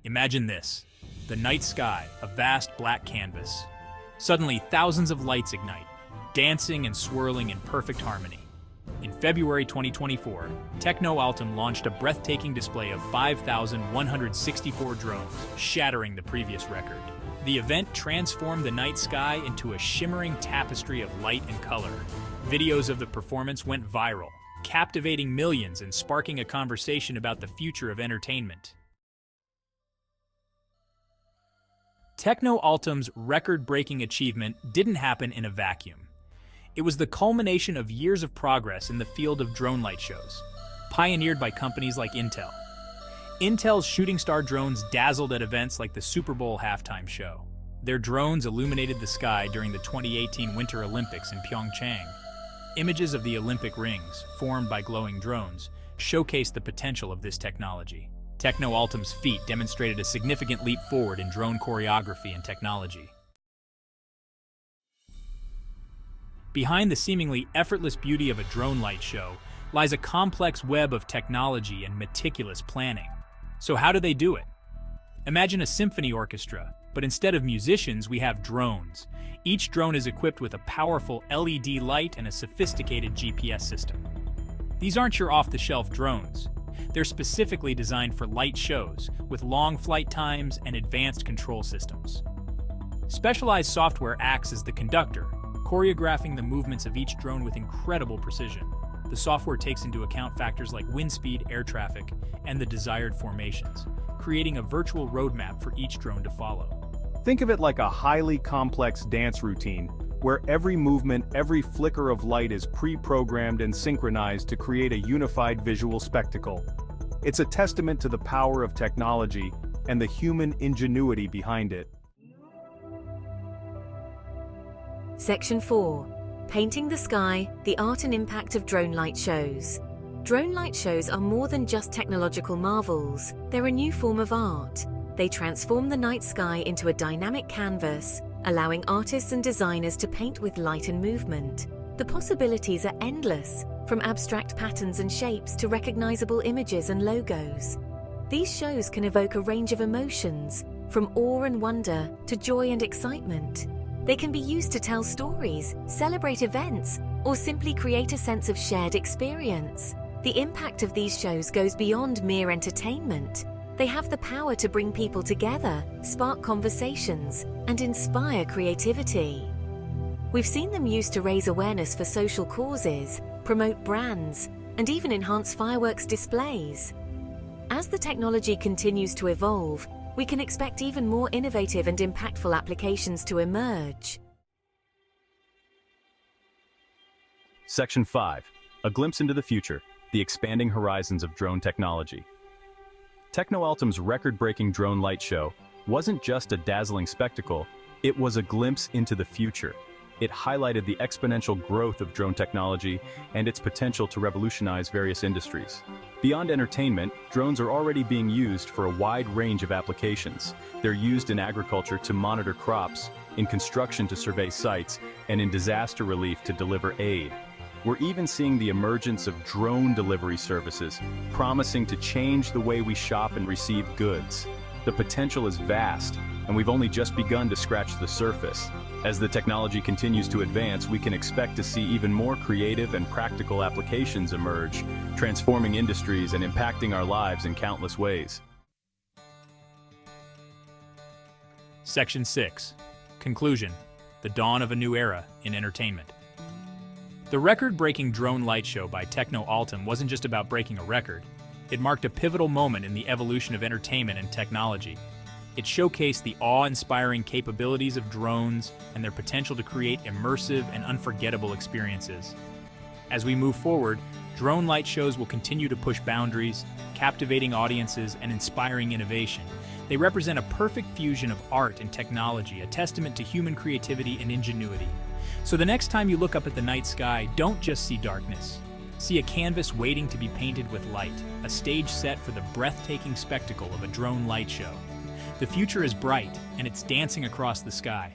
Imagine this: the night sky, a vast black canvas. Suddenly, thousands of lights ignite, dancing and swirling in perfect harmony. In February 2024, Techno-Altum launched a breathtaking display of 5,164 drones, shattering the previous record. The event transformed the night sky into a shimmering tapestry of light and color. Videos of the performance went viral, captivating millions and sparking a conversation about the future of entertainment. Techno-Altum's record-breaking achievement didn't happen in a vacuum. It was the culmination of years of progress in the field of drone light shows, pioneered by companies like Intel. Intel's shooting star drones dazzled at events like the Super Bowl halftime show. Their drones illuminated the sky during the 2018 Winter Olympics in Pyeongchang. Images of the Olympic rings, formed by glowing drones, showcased the potential of this technology. Techno-Altum's feat demonstrated a significant leap forward in drone choreography and technology. Behind the seemingly effortless beauty of a drone light show lies a complex web of technology and meticulous planning. So how do they do it? Imagine a symphony orchestra, but instead of musicians, we have drones. Each drone is equipped with a powerful LED light and a sophisticated GPS system. These aren't your off-the-shelf drones. They're specifically designed for light shows, with long flight times and advanced control systems. Specialized software acts as the conductor, choreographing the movements of each drone with incredible precision. The software takes into account factors like wind speed, air traffic, and the desired formations, creating a virtual roadmap for each drone to follow. Think of it like a highly complex dance routine, where every movement, every flicker of light is pre-programmed and synchronized to create a unified visual spectacle. It's a testament to the power of technology and the human ingenuity behind it. Section 4. Painting the Sky, the Art and Impact of Drone Light Shows. Drone light shows are more than just technological marvels. They're a new form of art. They transform the night sky into a dynamic canvas, allowing artists and designers to paint with light and movement. The possibilities are endless, from abstract patterns and shapes to recognizable images and logos. These shows can evoke a range of emotions, from awe and wonder to joy and excitement. They can be used to tell stories, celebrate events, or simply create a sense of shared experience. The impact of these shows goes beyond mere entertainment. They have the power to bring people together, spark conversations, and inspire creativity. We've seen them used to raise awareness for social causes, promote brands, and even enhance fireworks displays. As the technology continues to evolve, we can expect even more innovative and impactful applications to emerge. Section 5. A glimpse into the future, the expanding horizons of drone technology. Techno-Altum's record-breaking drone light show wasn't just a dazzling spectacle, it was a glimpse into the future. It highlighted the exponential growth of drone technology and its potential to revolutionize various industries. Beyond entertainment, drones are already being used for a wide range of applications. They're used in agriculture to monitor crops, in construction to survey sites, and in disaster relief to deliver aid. We're even seeing the emergence of drone delivery services, promising to change the way we shop and receive goods. The potential is vast, and we've only just begun to scratch the surface. As the technology continues to advance, we can expect to see even more creative and practical applications emerge, transforming industries and impacting our lives in countless ways. Section 6. Conclusion: the dawn of a new era in entertainment. The record-breaking drone light show by Techno-Altum wasn't just about breaking a record. It marked a pivotal moment in the evolution of entertainment and technology. It showcased the awe-inspiring capabilities of drones and their potential to create immersive and unforgettable experiences. As we move forward, drone light shows will continue to push boundaries, captivating audiences and inspiring innovation. They represent a perfect fusion of art and technology, a testament to human creativity and ingenuity. So the next time you look up at the night sky, don't just see darkness. See a canvas waiting to be painted with light, a stage set for the breathtaking spectacle of a drone light show. The future is bright, and it's dancing across the sky.